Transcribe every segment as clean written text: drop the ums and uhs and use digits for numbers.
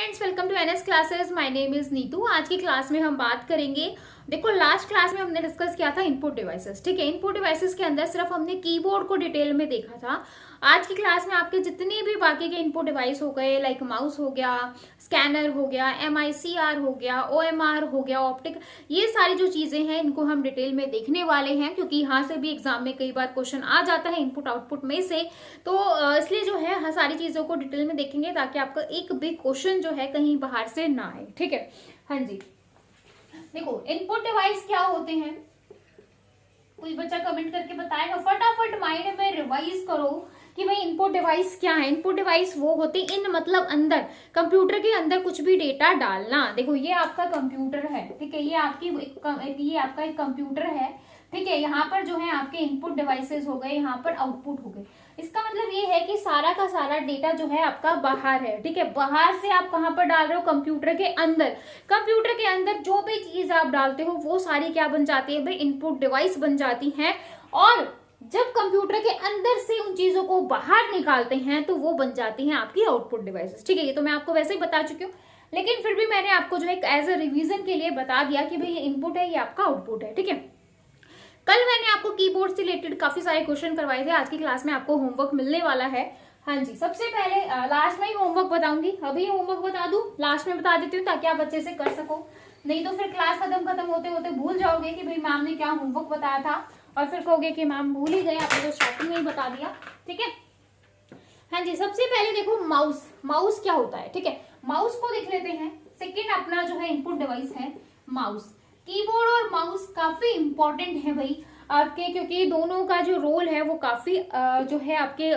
Friends, welcome to NS classes. My name is Neetu. आज की class में हम बात करेंगे। देखो, लास्ट क्लास में हमने डिस्कस किया था इनपुट डिवाइसेस। ठीक है, इनपुट डिवाइसेस के अंदर सिर्फ हमने कीबोर्ड को डिटेल में देखा था। आज की क्लास में आपके जितने भी बाकी के इनपुट डिवाइस हो गए, लाइक माउस हो गया, स्कैनर हो गया, MICR हो गया, OMR हो गया, ऑप्टिक, ये सारी जो चीजें हैं इनको हम डिटेल में देखने वाले हैं, क्योंकि यहाँ से भी एग्जाम में कई बार क्वेश्चन आ जाता है इनपुट आउटपुट में से। तो इसलिए जो है सारी चीजों को डिटेल में देखेंगे ताकि आपका एक भी क्वेश्चन जो है कहीं बाहर से ना आए। ठीक है, हाँ जी। देखो, इनपुट डिवाइस क्या होते हैं, कोई बच्चा कमेंट करके बताएगा? फटाफट माइंड में रिवाइज करो कि भाई इनपुट डिवाइस क्या है। इनपुट डिवाइस वो होते हैं, इन मतलब अंदर, कंप्यूटर के अंदर कुछ भी डेटा डालना। देखो, ये आपका कंप्यूटर है, ठीक है, ये आपका एक कंप्यूटर है, ठीक है। यहाँ पर जो है आपके इनपुट डिवाइसेस हो गए, यहाँ पर आउटपुट हो गए। इसका मतलब ये है कि सारा का सारा डेटा जो है आपका बाहर है, ठीक है। बाहर से आप कहाँ पर डाल रहे हो? कंप्यूटर के अंदर। कंप्यूटर के अंदर जो भी चीज आप डालते हो वो सारी क्या बन जाती है भाई? इनपुट डिवाइस बन जाती हैं। और जब कंप्यूटर के अंदर से उन चीजों को बाहर निकालते हैं तो वो बन जाती हैं आपकी आउटपुट डिवाइसेस। ठीक है, ये तो मैं आपको वैसे ही बता चुकी हूँ, लेकिन फिर भी मैंने आपको जो है एज अ रिवीजन के लिए बता दिया कि भाई ये इनपुट है, ये आपका आउटपुट है। ठीक है, कल मैंने आपको कीबोर्ड से रिलेटेड काफी सारे क्वेश्चन करवाए थे। आज की क्लास में आपको होमवर्क मिलने वाला है। हाँ जी, सबसे पहले लास्ट में ही होमवर्क बताऊंगी। अभी होमवर्क बता दूं, लास्ट में बता देती हूँ ताकि आप अच्छे से कर सको, नहीं तो फिर क्लास खत्म होते होते भूल जाओगे कि भाई मैम ने क्या होमवर्क बताया था, और फिर कहोगे कि मैम भूल ही गए, आपने तो स्टार्टिंग में ही बता दिया। ठीक है, हाँ जी। सबसे पहले देखो, माउस क्या होता है। ठीक है, माउस को देख लेते हैं। सेकेंड अपना जो है इनपुट डिवाइस है माउस। कीबोर्ड और माउस काफी इंपॉर्टेंट है भाई आपके, क्योंकि दोनों का जो रोल है वो काफी जो है आपके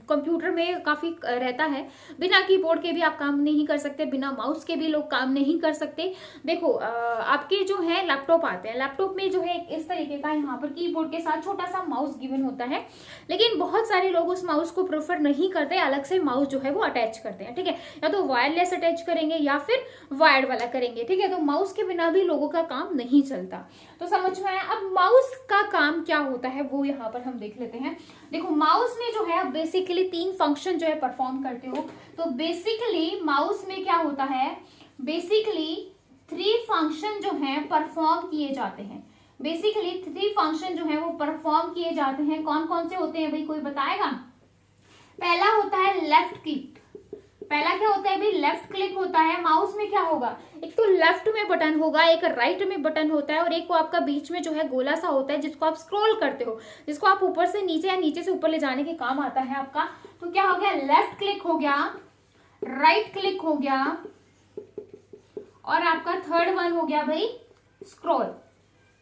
कंप्यूटर में काफी रहता है। बिना कीबोर्ड के भी आप काम नहीं कर सकते, बिना माउस के भी लोग काम नहीं कर सकते। देखो, आपके जो है लैपटॉप आते हैं, लैपटॉप में जो है इस तरीके का यहाँ पर कीबोर्ड के साथ छोटा सा माउस गिवन होता है, लेकिन बहुत सारे लोग उस माउस को प्रेफर नहीं करते, अलग से माउस जो है वो अटैच करते हैं। ठीक है, या तो वायरलेस अटैच करेंगे या फिर वायर्ड वाला करेंगे। ठीक है, तो माउस के बिना भी लोगों का काम नहीं चलता। तो समझ में आया? अब माउस का काम क्या होता है वो यहाँ पर हम देख लेते हैं। देखो, माउस में जो है बेसिकली 3 फंक्शन जो है परफॉर्म करते हो। तो बेसिकली माउस में क्या होता है, बेसिकली 3 फंक्शन जो है परफॉर्म किए जाते हैं। बेसिकली 3 फंक्शन जो है वो परफॉर्म किए जाते हैं। कौन कौन से होते हैं भाई, कोई बताएगा? पहला होता है लेफ्ट क्लिक। पहला क्या होता है भाई? लेफ्ट क्लिक होता है। माउस में क्या होगा, एक तो लेफ्ट में बटन होगा, एक राइट में बटन होता है, और एक को आपका बीच में जो है गोला सा होता है जिसको आप स्क्रॉल करते हो, जिसको आप ऊपर से नीचे या नीचे से ऊपर ले जाने के काम आता है आपका। तो क्या हो गया? लेफ्ट क्लिक हो गया, राइट क्लिक हो गया, और आपका थर्ड वन हो गया भाई स्क्रॉल।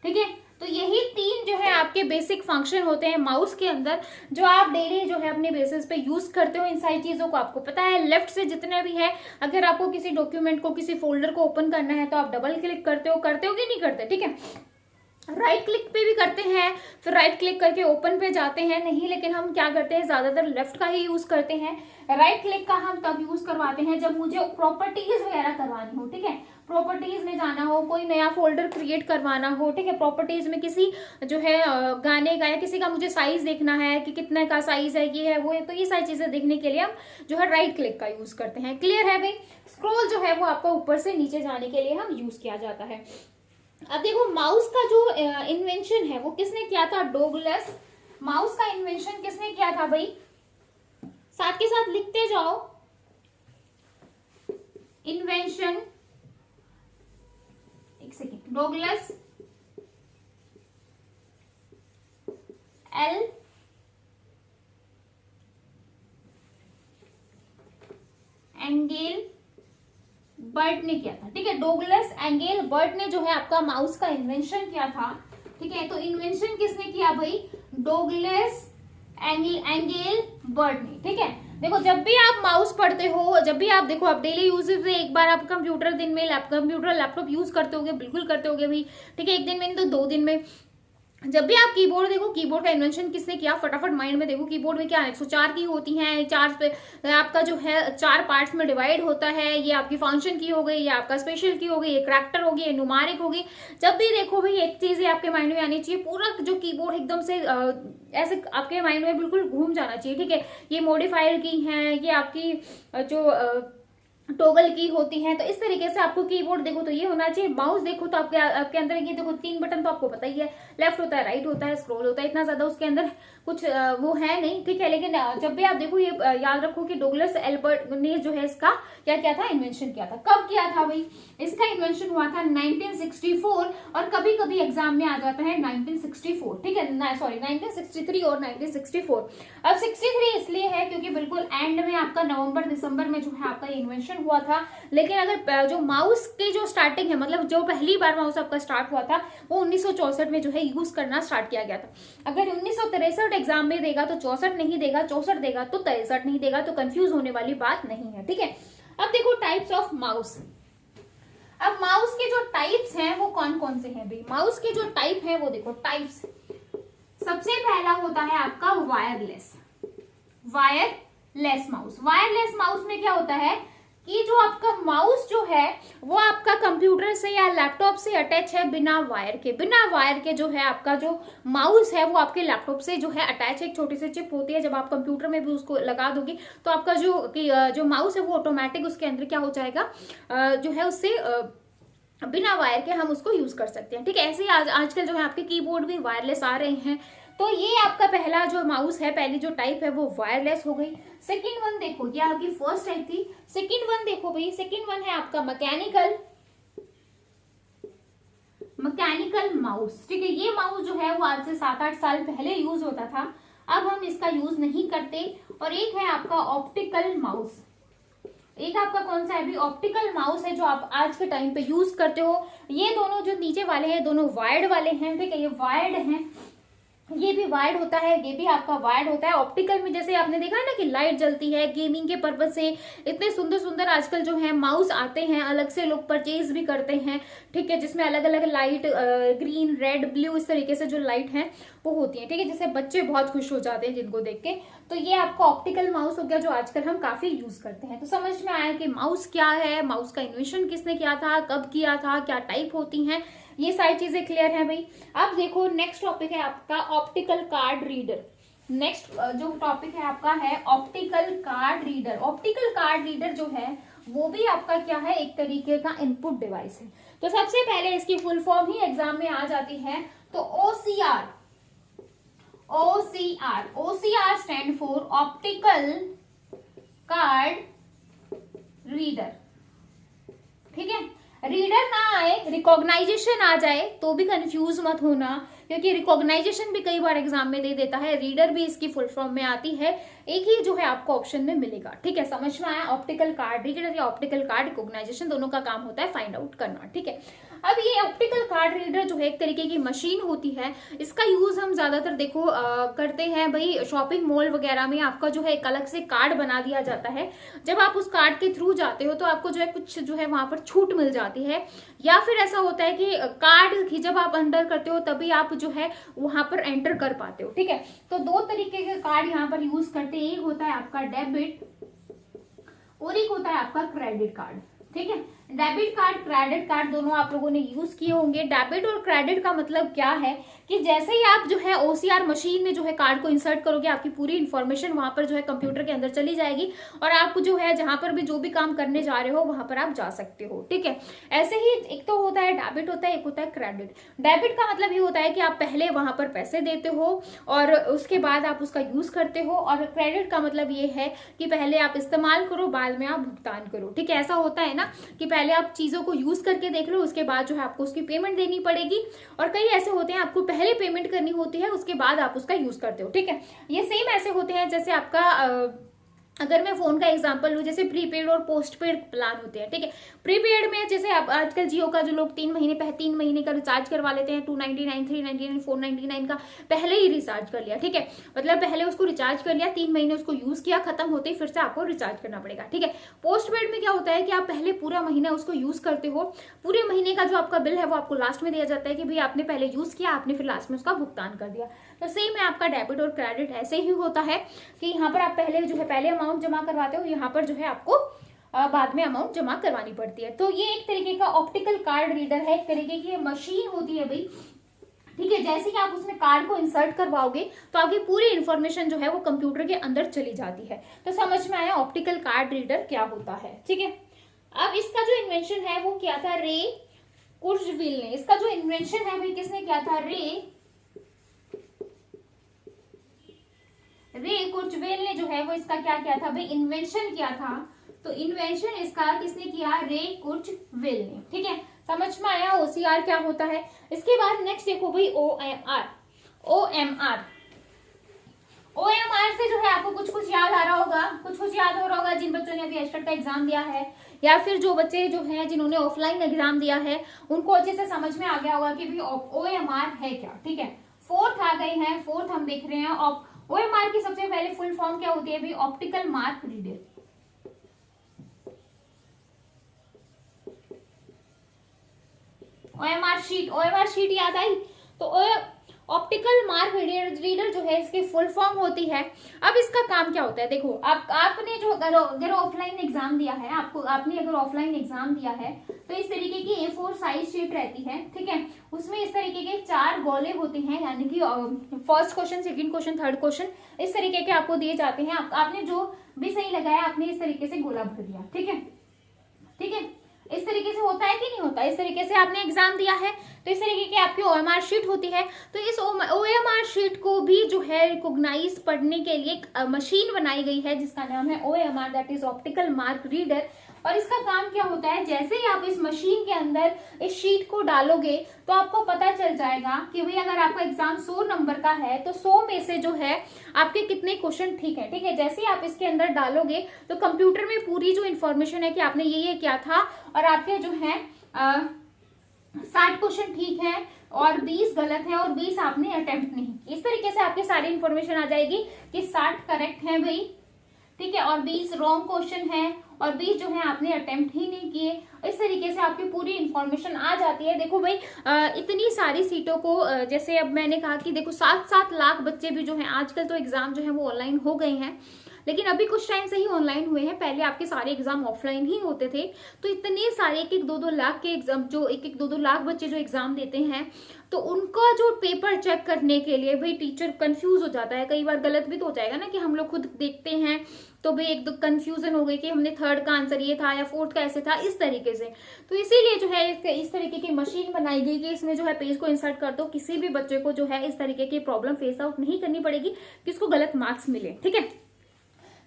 ठीक है, तो यही 3 जो है आपके बेसिक फंक्शन होते हैं माउस के अंदर, जो आप डेली जो है अपने बेसिस पे यूज करते हो। इन सारी चीजों को आपको पता है। लेफ्ट से जितने भी है, अगर आपको किसी डॉक्यूमेंट को, किसी फोल्डर को ओपन करना है तो आप डबल क्लिक करते हो कि नहीं करते? ठीक है, राइट क्लिक पे भी करते हैं, फिर राइट क्लिक करके ओपन पे जाते हैं, नहीं, लेकिन हम क्या करते हैं, ज्यादातर लेफ्ट का ही यूज करते हैं। राइट क्लिक का हम तब यूज करवाते हैं जब मुझे प्रॉपर्टीज वगैरह करवानी हो। ठीक है, प्रॉपर्टीज में जाना हो, कोई नया फोल्डर क्रिएट करवाना हो। ठीक है, प्रॉपर्टीज में किसी जो है गाने का या किसी का मुझे साइज देखना है कि कितने का साइज है, ये है वो है, तो ये सारी चीजें देखने के लिए हम जो है राइट क्लिक का यूज करते हैं। क्लियर है भाई? स्क्रॉल जो है वो आपका ऊपर से नीचे जाने के लिए हम यूज किया जाता है। अब देखो, माउस का जो इन्वेंशन है वो किसने किया था? डोगलस। माउस का इन्वेंशन किसने किया था भाई? साथ के साथ लिखते जाओ। इन्वेंशन, एक second, Douglas, L Engelbart ने किया था। ठीक है, डोगलस एंगेल बर्ट ने जो है आपका माउस का इन्वेंशन किया था। ठीक है, तो इन्वेंशन किसने किया भाई? डोगलस एंगेल बर्ट ने। ठीक है, देखो, जब भी आप माउस पढ़ते हो, जब भी आप देखो, आप डेली यूज से एक बार आप कंप्यूटर दिन में कंप्यूटर लैपटॉप यूज करते होगे, बिल्कुल करते होगे भाई। ठीक है, एक दिन में नहीं तो 2 दिन में। जब भी आप कीबोर्ड देखो, कीबोर्ड का इन्वेंशन किसने किया? फटाफट माइंड में देखो, कीबोर्ड में क्या है, 104 की होती हैं, 4 पे आपका जो है 4 पार्ट्स में डिवाइड होता है। ये आपकी फंक्शन की हो गई, ये आपका स्पेशल की हो गई, ये करैक्टर होगी, ये न्यूमेरिक होगी। जब भी देखो भाई, एक चीज आपके माइंड में आनी चाहिए, पूरा जो कीबोर्ड एकदम से ऐसे आपके माइंड में बिल्कुल घूम जाना चाहिए। ठीक है, ये मॉडिफायर की है, ये आपकी जो टॉगल की होती हैं। तो इस तरीके से आपको कीबोर्ड देखो तो ये होना चाहिए। माउस देखो तो आपके अंदर ये देखो 3 बटन तो आपको पता ही है, लेफ्ट होता है, राइट होता है, स्क्रॉल होता है, इतना ज्यादा उसके अंदर कुछ वो है नहीं, ठीक है। लेकिन जब भी आप देखो ये याद रखो कि डगलस एल्बर्ट ने जो है इसका क्या किया था, इन्वेंशन किया था। कब किया था भाई, इसका इन्वेंशन हुआ था 1964, और कभी कभी एग्जाम में आ जाता है 1964, ठीक है, सॉरी 1963 और 1964। अब 63 इसलिए है क्योंकि बिल्कुल एंड में आपका नवंबर दिसंबर में जो है आपका इन्वेंशन हुआ था। लेकिन अगर जो माउस की जो स्टार्टिंग है, मतलब जो पहली बार माउस आपका स्टार्ट हुआ था वो 1964 में जो है यूज करना स्टार्ट किया गया था। अगर 1963 एग्जाम में देगा तो 64 नहीं देगा, 64 देगा तो 63 नहीं देगा, तो कंफ्यूज होने वाली बात नहीं है, ठीक है। अब देखो टाइप्स ऑफ माउस। अब माउस के जो टाइप्स हैं वो कौन कौन से हैं भाई, माउस के जो टाइप है वो देखो टाइप्स। सबसे पहला होता है आपका वायरलेस माउस। वायरलेस माउस में क्या होता है कि जो आपका माउस जो है वो आपका कंप्यूटर से या लैपटॉप से अटैच है बिना वायर के जो है आपका जो माउस है वो आपके लैपटॉप से जो है अटैच है। एक छोटी सी चिप होती है, जब आप कंप्यूटर में भी उसको लगा दोगे तो आपका जो माउस है वो ऑटोमेटिक उसके अंदर क्या हो जाएगा, जो है उससे बिना वायर के हम उसको यूज कर सकते हैं, ठीक है। ऐसे ही आजकल जो है आपके कीबोर्ड भी वायरलेस आ रहे हैं। तो ये आपका पहला जो माउस है, पहली जो टाइप है वो वायरलेस हो गई। सेकंड वन देखो, ये आपकी फर्स्ट टाइप थी। सेकंड वन देखो भाई, सेकंड वन है आपका मैकेनिकल माउस, ठीक है। ये माउस जो है वो आज से 7-8 साल पहले यूज होता था, अब हम इसका यूज नहीं करते। और एक है आपका ऑप्टिकल माउस। एक आपका कौन सा है भी, ऑप्टिकल माउस है जो आप आज के टाइम पे यूज करते हो। ये दोनों जो नीचे वाले हैं दोनों वायर्ड वाले हैं, ठीक है, ये वायर्ड हैं, ये भी वायर्ड होता है, ये भी आपका वायर्ड होता है। ऑप्टिकल में जैसे आपने देखा है ना कि लाइट जलती है गेमिंग के पर्पज से, इतने सुंदर सुंदर आजकल जो है माउस आते हैं, अलग से लोग परचेज भी करते हैं, ठीक है, जिसमें अलग अलग लाइट ग्रीन रेड ब्लू इस तरीके से जो लाइट है वो होती है, ठीक है, जिससे बच्चे बहुत खुश हो जाते हैं जिनको देख के। तो ये आपका ऑप्टिकल माउस हो गया जो आजकल हम काफी यूज करते हैं। तो समझ में आया कि माउस क्या है, माउस का इन्वेंशन किसने किया था, कब किया था, क्या टाइप होती हैं, ये सारी चीजें क्लियर है भाई। अब देखो नेक्स्ट टॉपिक है आपका ऑप्टिकल कार्ड रीडर। नेक्स्ट जो टॉपिक है आपका है optical card reader. Optical card reader जो है वो भी आपका क्या है, एक तरीके का इनपुट डिवाइस है। तो सबसे पहले इसकी फुल फॉर्म ही एग्जाम में आ जाती है, तो OCR stand for optical card reader, ठीक है। रीडर ना आए, रिकॉग्नाइजेशन आ जाए तो भी कंफ्यूज मत होना, क्योंकि रिकॉग्नाइजेशन भी कई बार एग्जाम में दे देता है, रीडर भी इसकी फुल फॉर्म में आती है, एक ही जो है आपको ऑप्शन में मिलेगा, ठीक है। समझ में आया, ऑप्टिकल कार्ड रीडर या ऑप्टिकल कार्ड रिकॉग्नाइजेशन दोनों का काम होता है फाइंड आउट करना, ठीक है। अब ये ऑप्टिकल कार्ड रीडर जो है एक तरीके की मशीन होती है, इसका यूज हम ज्यादातर देखो करते हैं भाई शॉपिंग मॉल वगैरह में। आपका जो है एक अलग से कार्ड बना दिया जाता है, जब आप उस कार्ड के थ्रू जाते हो तो आपको जो है कुछ जो है वहां पर छूट मिल जाती है, या फिर ऐसा होता है कि कार्ड की जब आप अंडर करते हो तभी आप जो है वहां पर एंटर कर पाते हो, ठीक है। तो 2 तरीके के कार्ड यहाँ पर यूज करते हैं, एक होता है आपका डेबिट और एक होता है आपका क्रेडिट कार्ड, ठीक है। डेबिट कार्ड क्रेडिट कार्ड दोनों आप लोगों ने यूज किए होंगे। डेबिट और क्रेडिट का मतलब क्या है कि जैसे ही आप जो है OCR मशीन में जो है कार्ड को इंसर्ट करोगे, आपकी पूरी इंफॉर्मेशन वहां पर जो है कंप्यूटर के अंदर चली जाएगी और आप जो है जहां पर भी जो भी काम करने जा रहे हो वहां पर आप जा सकते हो, ठीक है। ऐसे ही एक तो होता है डेबिट होता है, एक होता है क्रेडिट। डेबिट का मतलब ये होता है कि आप पहले वहां पर पैसे देते हो और उसके बाद आप उसका यूज करते हो, और क्रेडिट का मतलब ये है कि पहले आप इस्तेमाल करो बाद में आप भुगतान करो, ठीक है। ऐसा होता है ना कि पहले आप चीजों को यूज करके देख लो, उसके बाद जो है आपको उसकी पेमेंट देनी पड़ेगी, और कई ऐसे होते हैं आपको पहले पेमेंट करनी होती है उसके बाद आप उसका यूज करते हो, ठीक है। ये सेम ऐसे होते हैं जैसे आपका अगर मैं फोन का एग्जांपल लूं, जैसे प्रीपेड और पोस्टपेड प्लान होते हैं, ठीक है। प्रीपेड में जैसे आप आजकल जियो का जो लोग 3 महीने का रिचार्ज करवा लेते हैं, 299, 399, 499 का पहले ही रिचार्ज कर लिया, ठीक है। मतलब पहले उसको रिचार्ज कर लिया, 3 महीने उसको यूज किया, खत्म होते ही फिर से आपको रिचार्ज करना पड़ेगा, ठीक है। पोस्टपेड में क्या होता है कि आप पहले पूरा महीना उसको यूज करते हो, पूरे महीने का जो आपका बिल है वो आपको लास्ट में दिया जाता है कि भाई आपने पहले यूज किया, आपने फिर लास्ट में उसका भुगतान कर दिया। तो सेम है आपका डेबिट और क्रेडिट, ऐसे ही होता है कि यहाँ पर आप पहले जो है पहले अमाउंट जमा करवाते हो, यहाँ पर जो है आपको बाद में अमाउंट जमा करवानी पड़ती है। तो ये एक तरीके का ऑप्टिकल कार्ड रीडर है, एक तरीके की मशीन होती है भाई, ठीक है। जैसे कि आप उसमें कार्ड को इंसर्ट करवाओगे तो आपकी पूरी इंफॉर्मेशन जो है वो कंप्यूटर के अंदर चली जाती है। तो समझ में आया ऑप्टिकल कार्ड रीडर क्या होता है, ठीक है। अब इसका जो इन्वेंशन है वो क्या था, रे कुर्जविल ने। इसका जो इन्वेंशन है भाई किसने किया था, रे कुर्जवेल ने जो है वो इसका क्या किया था भाई, इन्वेंशन किया था। तो इन्वेंशन इसका किसने किया, रे कुर्जवेल ने। ठीक है, समझ में आया ओसीआर क्या होता है। इसके बाद नेक्स्ट देखो भाई ओएमआर। ओएमआर से जो है आपको कुछ कुछ याद आ रहा होगा, कुछ याद हो रहा होगा जिन बच्चों ने अभी एस्टेट का एग्जाम दिया है, या फिर जो बच्चे जो है जिन्होंने ऑफलाइन एग्जाम दिया है, उनको अच्छे से समझ में आ गया होगा कि भाई ओएमआर है क्या। ठीक है, फोर्थ आ गई है, फोर्थ हम देख रहे हैं। ओएमआर की सबसे पहले फुल फॉर्म क्या होती है भाई, optical mark reader. OMR sheet याद आई। तो ऑप्टिकल मार्क रीडर जो है इसकी फुल फॉर्म होती है। अब इसका काम क्या होता है, देखो आपने जो अगर ऑफलाइन एग्जाम दिया है, आपने अगर ऑफलाइन एग्जाम दिया है तो इस तरीके की A4 साइज शीट रहती है। ठीक है, उसमें इस तरीके के 4 गोले होते हैं, यानी कि first question, second question, third question इस तरीके के आपको दिए जाते हैं। आपने जो भी सही लगाया आपने इस तरीके से गोला भर दिया। ठीक है, ठीक है, इस तरीके से होता है कि नहीं होता, इस तरीके से आपने एग्जाम दिया है तो इस तरीके की आपकी ओएमआर शीट होती है। तो इस ओएमआर शीट को भी जो है रिकॉग्नाइज पढ़ने के लिए एक मशीन बनाई गई है जिसका नाम है OMR, that is optical mark reader. और इसका काम क्या होता है, जैसे ही आप इस मशीन के अंदर इस शीट को डालोगे तो आपको पता चल जाएगा कि भाई अगर आपका एग्जाम 100 नंबर का है तो 100 में से जो है आपके कितने क्वेश्चन ठीक है। ठीक है, जैसे ही आप इसके अंदर डालोगे तो कंप्यूटर में पूरी जो इन्फॉर्मेशन है कि आपने ये किया था और आपके जो है 60 क्वेश्चन ठीक है और 20 गलत है और 20 आपने अटेम्प्ट नहीं। इस तरीके से आपकी सारी इन्फॉर्मेशन आ जाएगी कि 60 करेक्ट है भाई, ठीक है, और 20 रॉन्ग क्वेश्चन है और 20 जो है आपने अटेम्प्ट ही नहीं किए। इस तरीके से आपकी पूरी इन्फॉर्मेशन आ जाती है। देखो भाई इतनी सारी सीटों को जैसे अब मैंने कहा कि देखो 7-7 लाख बच्चे भी जो हैं, आजकल तो एग्जाम जो है वो ऑनलाइन हो गए हैं, लेकिन अभी कुछ टाइम से ही ऑनलाइन हुए हैं, पहले आपके सारे एग्जाम ऑफलाइन ही होते थे। तो इतने सारे 1-2 लाख के एग्जाम, जो 1-2 लाख बच्चे जो एग्जाम देते हैं, तो उनका जो पेपर चेक करने के लिए भाई टीचर कंफ्यूज हो जाता है। कई बार गलत भी तो हो जाएगा ना कि हम लोग खुद देखते हैं तो भाई एक दो कंफ्यूजन हो गई कि हमने थर्ड का आंसर ये था या फोर्थ का ऐसे था, इस तरीके से। तो इसीलिए जो है इस तरीके की मशीन बनाई गई कि इसमें जो है पेज को इंसर्ट कर दो, किसी भी बच्चे को जो है इस तरीके की प्रॉब्लम फेस आउट नहीं करनी पड़ेगी कि उसको गलत मार्क्स मिले। ठीक है,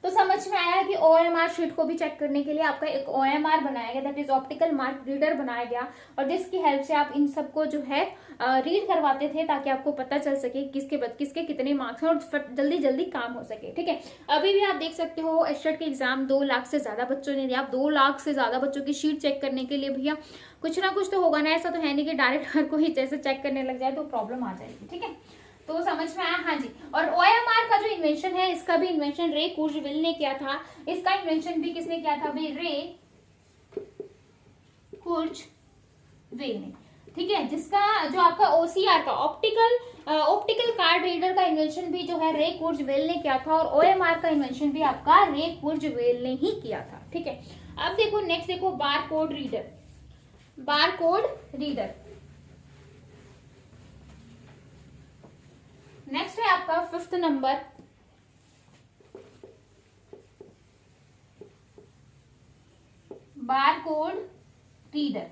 तो समझ में आया कि ओएमआर शीट को भी चेक करने के लिए आपका एक ओएमआर बनाया गया, that is optical mark reader बनाया गया, और जिसकी हेल्प से आप इन सबको जो है रीड करवाते थे ताकि आपको पता चल सके किसके कितने मार्क्स हैं और जल्दी जल्दी काम हो सके। ठीक है, अभी भी आप देख सकते हो एस्टेट के एग्जाम 2 लाख से ज्यादा बच्चों ने दिया। आप 2 लाख से ज्यादा बच्चों की शीट चेक करने के लिए भैया कुछ ना कुछ तो होगा ना, ऐसा तो है नहीं कि डायरेक्ट हर कोई जैसे चेक करने लग जाए तो प्रॉब्लम आ जाएगी। ठीक है, तो समझ में आया। हाँ जी, और ओएमआर का जो इन्वेंशन है इसका भी इन्वेंशन रे कुर्जवेल ने किया था। इसका इन्वेंशन भी किसने किया था भाई, रे कुर्जवेल ने। ठीक है, जिसका जो आपका ओसीआर का ऑप्टिकल कार्ड रीडर का इन्वेंशन भी जो है रे कुर्जवेल ने किया था, और ओएमआर का इन्वेंशन भी आपका रे कुर्जवेल ने ही किया था। ठीक है, अब देखो नेक्स्ट देखो बारकोड रीडर। नेक्स्ट है आपका 5th number, barcode reader,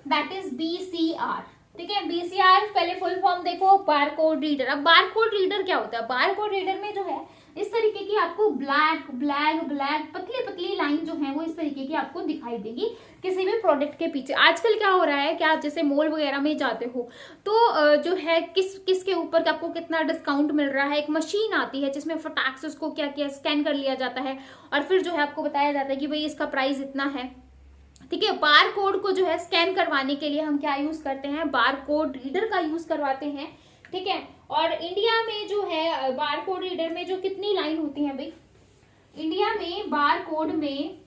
that is BCR। ठीक है, BCR पहले फुल फॉर्म देखो, बारकोड रीडर। अब बारकोड रीडर क्या होता है, बारकोड रीडर में जो है इस तरीके की आपको ब्लैक पतली पतली लाइन जो है वो इस तरीके की आपको दिखाई देगी किसी भी प्रोडक्ट के पीछे। आजकल क्या हो रहा है कि आप जैसे मॉल वगैरह में जाते हो तो जो है किसके ऊपर आपको कितना डिस्काउंट मिल रहा है, एक मशीन आती है जिसमें फटाक से उसको क्या स्कैन कर लिया जाता है और फिर जो है आपको बताया जाता है कि भाई इसका प्राइस इतना है। ठीक है, बार कोड को जो है स्कैन करवाने के लिए हम क्या यूज करते हैं, बार कोड रीडर का यूज करवाते हैं। ठीक है, और इंडिया में जो है बार कोड रीडर में जो कितनी लाइन होती है भाई, इंडिया में बार कोड में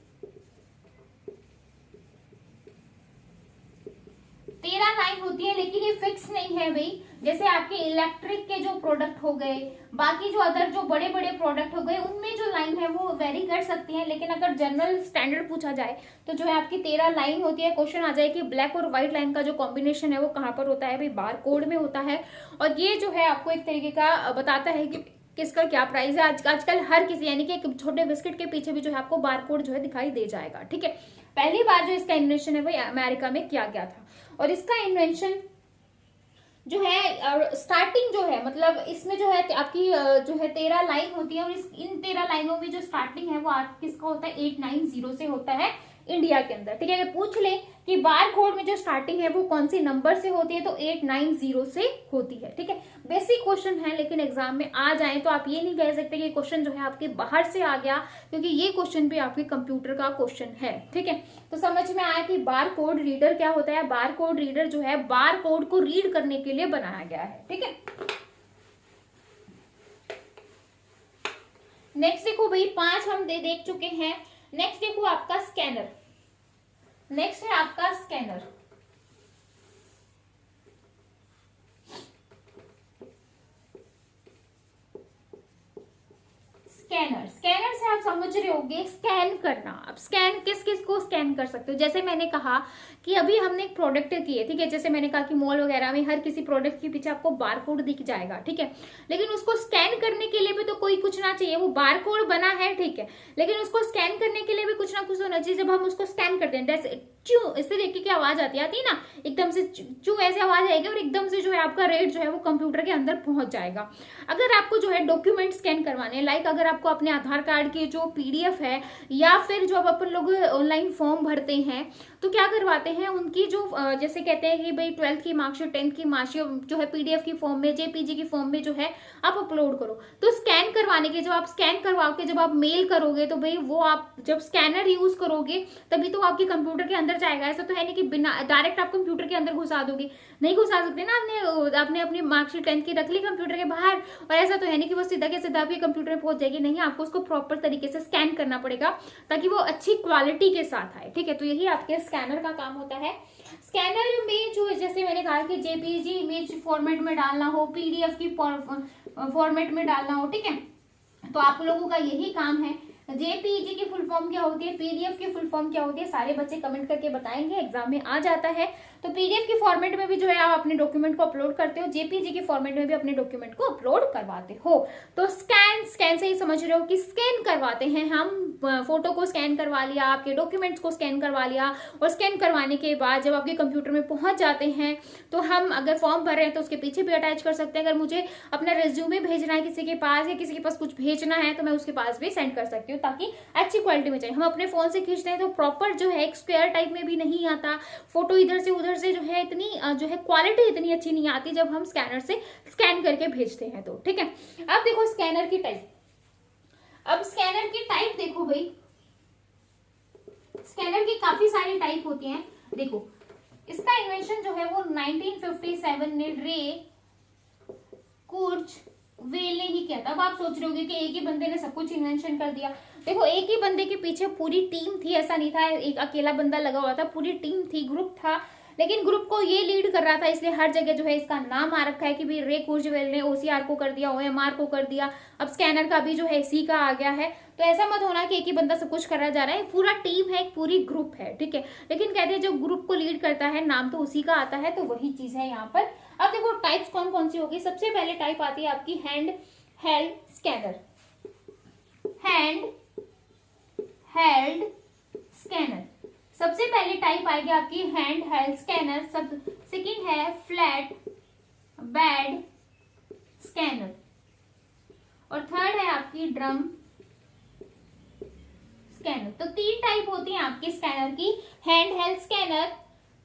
13 लाइन होती है, लेकिन ये फिक्स नहीं है भाई। जैसे आपके इलेक्ट्रिक के जो प्रोडक्ट हो गए, बाकी जो अदर जो बड़े बड़े प्रोडक्ट हो गए, उनमें जो लाइन है वो वेरी कर सकती है, लेकिन अगर जनरल स्टैंडर्ड पूछा जाए तो जो है आपकी 13 लाइन होती है। क्वेश्चन आ जाए कि ब्लैक और व्हाइट लाइन का जो कॉम्बिनेशन है वो कहाँ पर होता है भाई, बार कोड में होता है। और ये जो है आपको एक तरीके का बताता है कि किसका क्या प्राइस है। आजकल हर किसी, यानी कि एक छोटे बिस्किट के पीछे भी जो है आपको बार कोड जो है दिखाई दे जाएगा। ठीक है, पहली बार जो इसका इन्वेंशन है वो अमेरिका में किया गया था। और इसका इन्वेंशन जो है स्टार्टिंग जो है, मतलब इसमें जो है आपकी जो है 13 लाइन होती है, और इन 13 लाइनों में जो स्टार्टिंग है वो किसका होता है 890 से होता है इंडिया के अंदर। ठीक है, अगर पूछ ले कि बार कोड में जो स्टार्टिंग है वो कौन सी नंबर से होती है तो 890 से होती है। ठीक है, बेसिक क्वेश्चन है, लेकिन एग्जाम में आ जाए तो आप ये नहीं कह सकते कि क्वेश्चन जो है आपके बाहर से आ गया, क्योंकि ये क्वेश्चन भी आपके कंप्यूटर का क्वेश्चन है। ठीक है, तो समझ में आया कि बार कोड रीडर क्या होता है। बार कोड रीडर जो है बार कोड को रीड करने के लिए बनाया गया है। ठीक है, नेक्स्ट देखो भाई, 5 हम देख चुके हैं। नेक्स्ट देखो आपका स्कैनर। नेक्स्ट है आपका स्कैनर। स्कैनर से आप समझ रहे होंगे स्कैन करना। अब स्कैन किस किस को स्कैन कर सकते हो, जैसे मैंने कहा कि अभी हमने एक प्रोडक्ट की है। ठीक है, जैसे मैंने कहा कि मॉल वगैरह में हर किसी प्रोडक्ट के पीछे आपको बारकोड दिख जाएगा। ठीक है, लेकिन उसको स्कैन करने के लिए भी तो कोई कुछ ना चाहिए। वो बारकोड बना है, ठीक है, लेकिन उसको स्कैन करने के लिए भी कुछ ना कुछ होना चाहिए। जब हम उसको स्कैन करते हैं, जैसे चू इससे देख के क्या आवाज आती है ना, एकदम से चू ऐसे आवाज आएगी और एकदम से जो है आपका रेट जो है वो कंप्यूटर के अंदर पहुंच जाएगा। अगर आपको जो है डॉक्यूमेंट स्कैन करवाने, लाइक अगर आपको अपने आधार कार्ड की जो पीडीएफ है, या फिर जो अब अपन लोग ऑनलाइन फॉर्म भरते हैं तो क्या करवाते हैं, उनकी जो जैसे कहते हैं कि भाई 12th की मार्कशीट, 10th की मार्कशीट जो है पीडीएफ की फॉर्म में, जेपीजी की फॉर्म में जो है आप अपलोड करो। तो स्कैन करवाने के जब आप स्कैन करवा के जब आप मेल करोगे तो भाई वो आप जब स्कैनर यूज करोगे तभी तो आपके कंप्यूटर के अंदर जाएगा। ऐसा तो है नहीं कि बिना डायरेक्ट आप कंप्यूटर के अंदर घुसा दोगे, नहीं घुसा सकते ना। आपने अपनी मार्कशीट 10th की रख ली कंप्यूटर के बाहर, और ऐसा तो है नहीं कि वो सीधा के सीधा आपके कंप्यूटर में पहुंच जाएगी, नहीं, आपको उसको प्रॉपर तरीके से स्कैन करना पड़ेगा ताकि वो अच्छी क्वालिटी के साथ आए। ठीक है, तो यही आपके स्कैनर का काम होता है। स्कैनर में जो जैसे मैंने कहा कि जेपीजी इमेज फॉर्मेट में डालना हो, पीडीएफ की फॉर्मेट में डालना हो, ठीक है, तो आप लोगों का यही काम है। जेपीजी की फुल फॉर्म क्या होती है, पीडीएफ की फुल फॉर्म क्या होती है, सारे बच्चे कमेंट करके बताएंगे, एग्जाम में आ जाता है। तो पीडीएफ की फॉर्मेट में भी जो है आप अपने डॉक्यूमेंट को अपलोड करते हो, जेपीजी की फॉर्मेट में भी अपने डॉक्यूमेंट को अपलोड करवाते हो। तो स्कैन से ही समझ रहे हो कि स्कैन करवाते हैं हम, फोटो को स्कैन करवा लिया, आपके डॉक्यूमेंट्स को स्कैन करवा लिया, और स्कैन करवाने के बाद जब आपके कंप्यूटर में पहुंच जाते हैं तो हम अगर फॉर्म भर रहे हैं तो उसके पीछे भी अटैच कर सकते हैं। अगर मुझे अपना रेज्यूमे भेजना है किसी के पास, या किसी के पास कुछ भेजना है तो मैं उसके पास भी सेंड कर सकती हूँ, ताकि अच्छी क्वालिटी में चाहिए। हम अपने फोन से खींचते हैं तो प्रॉपर जो है एक स्क्वायर टाइप में भी नहीं आता, फोटो इधर से उधर से जो है इतनी जो है क्वालिटी इतनी अच्छी नहीं आती जब हम स्कैनर से स्कैन करके भेजते हैं तो। ठीक है, अब देखो स्कैनर की टाइप। अब स्कैनर की टाइप देखो भाई, स्कैनर की काफी सारी टाइप होती हैं। देखो इसका इन्वेंशन जो है वो 1957 में रे कुर्चवेल ने ही किया था। अब आप सोच रहे होंगे कि एक ही बंदे ने सब कुछ इन्वेंशन कर दिया। देखो एक ही बंदे के पीछे पूरी टीम थी, ऐसा नहीं था एक अकेला बंदा लगा हुआ था, पूरी टीम थी, ग्रुप था, लेकिन ग्रुप को ये लीड कर रहा था, इसलिए हर जगह जो है इसका नाम आ रखा है कि भाई रे कुर्चवेल ने ओसीआर को कर दिया, ओएमआर को कर दिया, अब स्कैनर का भी जो है इसी का आ गया है। तो ऐसा मत होना कि एक ही बंदा सब कुछ करा जा रहा है, पूरा टीम है, एक पूरी ग्रुप है। ठीक है, लेकिन कहते हैं जो ग्रुप को लीड करता है नाम तो उसी का आता है, तो वही चीज है यहाँ पर। अब देखो टाइप्स कौन कौन सी होगी। सबसे पहले टाइप आती है आपकी hand held scanner, hand held scanner सबसे पहले टाइप आएगी आपकी हैंड हेल्ड स्कैनर। सब सेकंड है फ्लैट बेड स्कैनर, और थर्ड है आपकी ड्रम स्कैनर। तो 3 टाइप होती है आपकी स्कैनर की, hand held scanner,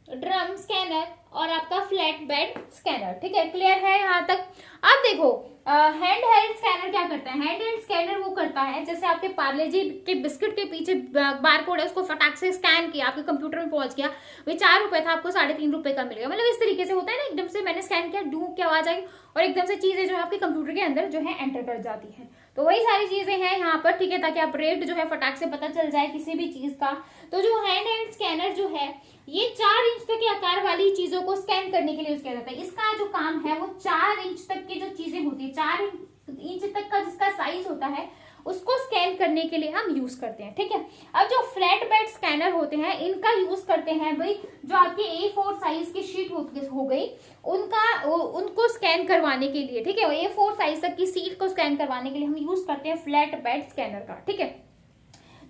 drum scanner और आपका फ्लैट बेड स्कैनर। ठीक है, क्लियर है यहाँ तक। अब देखो हैंड हेल्ड स्कैनर क्या करता है। हैंड हेल्ड स्कैनर वो करता है जैसे आपके पार्ले जी के बिस्किट के पीछे बारकोड है, उसको फटाक से स्कैन किया, आपके कंप्यूटर में पहुंच गया, वही 4 रुपए था आपको 3.5 रुपए का मिल गया। मतलब इस तरीके से होता है ना, एकदम से मैंने स्कैन किया, डू की आवाज आई और एकदम से चीजें जो है आपके कंप्यूटर के अंदर जो है एंटर कर जाती है। तो वही सारी चीजें हैं यहाँ पर, ठीक है, ताकि आप रेट जो है फटाक से पता चल जाए किसी भी चीज का। तो जो हैंड हेल्ड स्कैनर जो है ये 4 इंच तक के आकार वाली चीजों को स्कैन करने के लिए यूज किया जाता है। इसका जो काम है वो 4 इंच तक की जो चीजें होती है, 4 इंच तक का जिसका साइज होता है उसको स्कैन करने के लिए हम यूज करते हैं। ठीक है, अब जो फ्लैट बेड स्कैनर होते हैं इनका यूज करते हैं भाई जो आपकी A4 साइज की शीट हो गई उनको स्कैन करवाने के लिए। ठीक है, A4 साइज तक की शीट को स्कैन करवाने के लिए हम यूज करते हैं फ्लैट बेड स्कैनर का। ठीक है,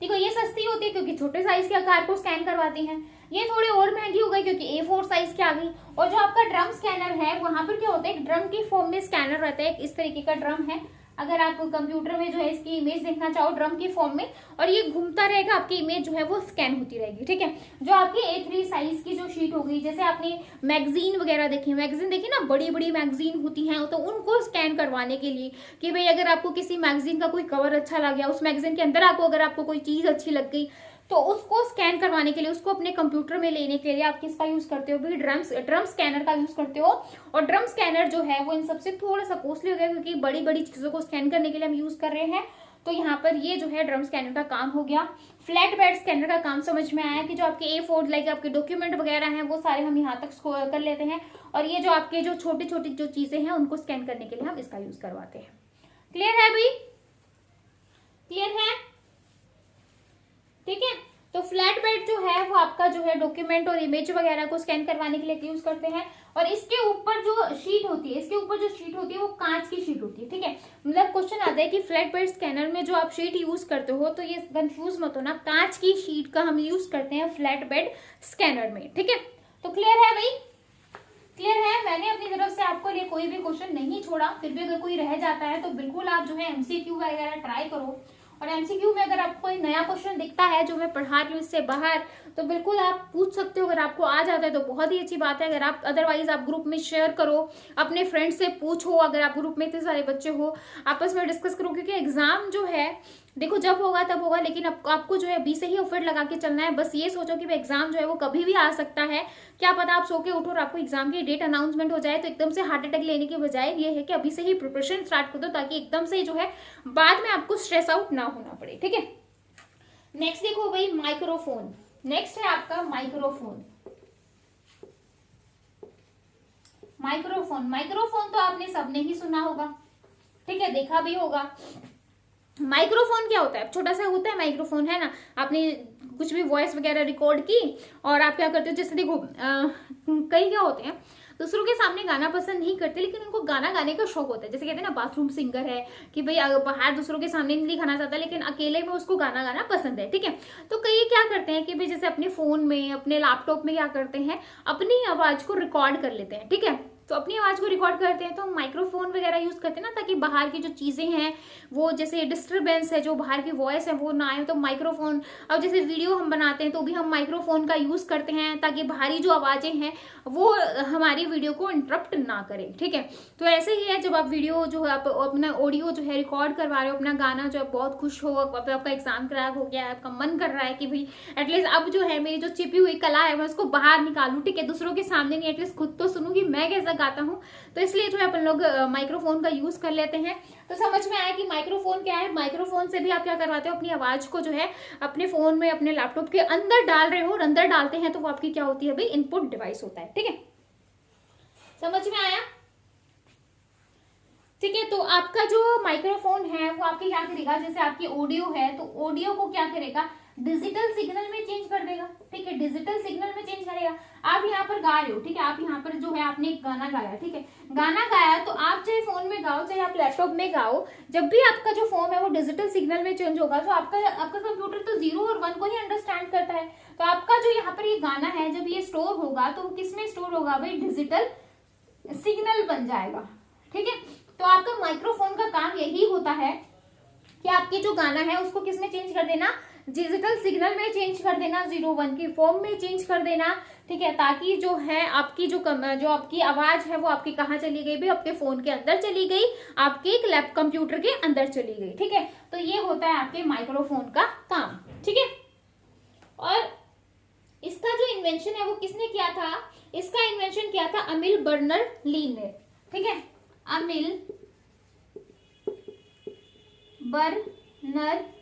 देखो ये सस्ती होती है क्योंकि छोटे साइज के आकार को स्कैन करवाती हैं। ये थोड़ी और महंगी हो गई क्योंकि A4 साइज की आ गई। और जो आपका ड्रम स्कैनर है वहां पर क्या होता है, एक ड्रम की फॉर्म में स्कैनर रहता है, इस तरीके का ड्रम है। अगर आप कंप्यूटर में जो है इसकी इमेज देखना चाहो ड्रम की फॉर्म में, और ये घूमता रहेगा, आपकी इमेज जो है वो स्कैन होती रहेगी, ठीक है। जो आपकी A3 साइज की जो शीट हो गई, जैसे आपने मैगजीन वगैरह देखी, मैगजीन देखी ना, बड़ी बड़ी मैगजीन होती हैं, तो उनको स्कैन करवाने के लिए कि भाई अगर आपको किसी मैगजीन का कोई कवर अच्छा लग गया, उस मैगजीन के अंदर अगर आपको कोई चीज अच्छी लग गई, तो उसको स्कैन करवाने के लिए, उसको अपने कंप्यूटर में लेने के लिए आप किसका यूज करते हो भाई, ड्रम स्कैनर का यूज करते हो। और ड्रम स्कैनर जो है वो इन सबसे थोड़ा सा कॉस्टली हो गया क्योंकि बड़ी बड़ी चीजों को स्कैन करने के लिए हम यूज कर रहे हैं। तो यहाँ पर ये जो है ड्रम स्कैनर का काम हो गया। फ्लैट बेड स्कैनर का काम समझ में आया कि जो आपके A4 लाइक आपके डॉक्यूमेंट वगैरह हैं वो सारे हम यहाँ तक कर लेते हैं, और ये जो आपके जो छोटी छोटी जो चीजें हैं उनको स्कैन करने के लिए हम इसका यूज करवाते हैं। क्लियर है भाई, क्लियर है, ठीक है। तो फ्लैट बेड जो है वो आपका जो है डॉक्यूमेंट और इमेज वगैरह को स्कैन करवाने के लिए यूज करते हैं। और इसके ऊपर जो शीट होती है, इसके ऊपर जो शीट होती है वो कांच की शीट होती है, ठीक है। मतलब क्वेश्चन आता है कि फ्लैट बेड स्कैनर में जो आप शीट यूज करते हो, तो ये कंफ्यूज मत होना, कांच की शीट का हम यूज करते हैं फ्लैट बेड स्कैनर में, ठीक है। तो क्लियर है भाई, क्लियर है। मैंने अपनी तरफ से आपको लिए कोई भी क्वेश्चन नहीं छोड़ा, फिर भी अगर कोई रह जाता है तो बिल्कुल आप जो है MCQ वगैरह ट्राई करो। और MCQ में अगर आपको कोई नया क्वेश्चन दिखता है जो मैं पढ़ा रही हूँ इससे बाहर, तो बिल्कुल आप पूछ सकते हो। अगर आपको आ जाता है तो बहुत ही अच्छी बात है। अगर आप अदरवाइज आप ग्रुप में शेयर करो, अपने फ्रेंड से पूछो। अगर आप ग्रुप में इतने सारे बच्चे हो, आपस में डिस्कस करो, क्योंकि एग्जाम जो है देखो जब होगा तब होगा, लेकिन आपको जो है अभी से ही एफर्ट लगा के चलना है। बस ये सोचो कि एग्जाम जो है वो कभी भी आ सकता है, क्या पता आप सो के उठो और आपको एग्जाम की डेट अनाउंसमेंट हो जाए, तो एकदम से हार्ट अटैक लेने के बजाय ये है कि अभी से ही प्रिपरेशन स्टार्ट कर दो, ताकि एकदम से जो है बाद में आपको स्ट्रेस आउट ना होना पड़े, ठीक है। नेक्स्ट देखो भाई, माइक्रोफोन। नेक्स्ट है आपका माइक्रोफोन। माइक्रोफोन, माइक्रोफोन तो आपने सबने ही सुना होगा, ठीक है, देखा भी होगा। माइक्रोफोन क्या होता है, छोटा सा होता है माइक्रोफोन, है ना। आपने कुछ भी वॉइस वगैरह रिकॉर्ड की और आप क्या करते हो, जैसे देखो कई क्या होते हैं दूसरों के सामने गाना पसंद नहीं करते, लेकिन उनको गाना गाने का शौक होता है। जैसे कहते हैं ना बाथरूम सिंगर है कि भाई बाहर दूसरों के सामने नहीं गाना चाहता, लेकिन अकेले में उसको गाना गाना पसंद है, ठीक है। तो कई क्या करते हैं कि भाई जैसे अपने फोन में, अपने लैपटॉप में क्या करते हैं, अपनी आवाज को रिकॉर्ड कर लेते हैं, ठीक है। तो अपनी आवाज को रिकॉर्ड करते हैं तो माइक्रोफोन वगैरह यूज करते हैं ना, ताकि बाहर की जो चीजें हैं वो जैसे डिस्टरबेंस है, जो बाहर की वॉइस है वो ना आए। तो माइक्रोफोन, अब जैसे वीडियो हम बनाते हैं तो भी हम माइक्रोफोन का यूज करते हैं, ताकि बाहरी जो आवाजें हैं वो हमारी वीडियो को इंटरप्ट ना करें, ठीक है। तो ऐसे ही है, जब आप वीडियो जो है आप अपना ऑडियो जो है रिकॉर्ड करवा रहे हो, अपना गाना जो है, बहुत खुश हो, आपका एग्जाम क्रैक हो गया है, आपका मन कर रहा है कि भाई एटलीस्ट अब जो है मेरी जो छिपी हुई कला है मैं उसको बाहर निकालूं, ठीक है, दूसरों के सामने नहीं, एटलीस्ट खुद तो सुनूं कि मैं कैसा गाता हूँ। तो इसलिए जो है अपन लोग माइक्रोफोन का यूज कर लेते हैं। तो समझ में आया कि माइक्रोफोन क्या है। माइक्रोफोन से भी आप क्या करवाते हो, अपनी आवाज को जो है अपने फोन में, अपने लैपटॉप के अंदर डाल रहे हो, और अंदर डालते हैं तो वो आपकी क्या होती है भाई, इनपुट डिवाइस होता है, ठीक है। समझ में आया, ठीक है। तो आपका जो माइक्रोफोन है वो आपके क्या करेगा, जैसे आपकी ऑडियो है तो ऑडियो को क्या करेगा, डिजिटल सिग्नल में चेंज कर देगा, ठीक है, डिजिटल सिग्नल में चेंज करेगा। आप यहाँ पर गा रहे हो, ठीक है, आप यहाँ पर जो है आपने एक गाना गाया, ठीक है, गाना गाया तो आप चाहे फोन में गाओ चाहे आप लैपटॉप में गाओ, जब भी आपका जो फॉर्म है वो डिजिटल सिग्नल में चेंज होगा, तो आपका कंप्यूटर तो 0 और 1 को ही अंडरस्टैंड करता है। तो आपका जो यहाँ पर ये गाना है जब ये स्टोर होगा तो किस में स्टोर होगा भाई, डिजिटल सिग्नल बन जाएगा, ठीक है। तो आपका माइक्रोफोन का काम यही होता है कि आपके जो गाना है उसको किस में चेंज कर देना, डिजिटल सिग्नल में चेंज कर देना, 0-1 की फॉर्म में चेंज कर देना, ठीक है, ताकि जो है आपकी जो आपकी आवाज है वो आपकी कहाँ चली गई भी, आपके फोन के अंदर चली गई, आपके एक लैप कंप्यूटर के अंदर चली गई, ठीक है। तो ये होता है आपके माइक्रोफोन का काम, ठीक है। और इसका जो इन्वेंशन है वो किसने किया था, इसका इन्वेंशन किया था अमिल बर्नर ली ने, ठीक है, अमिल बर्नर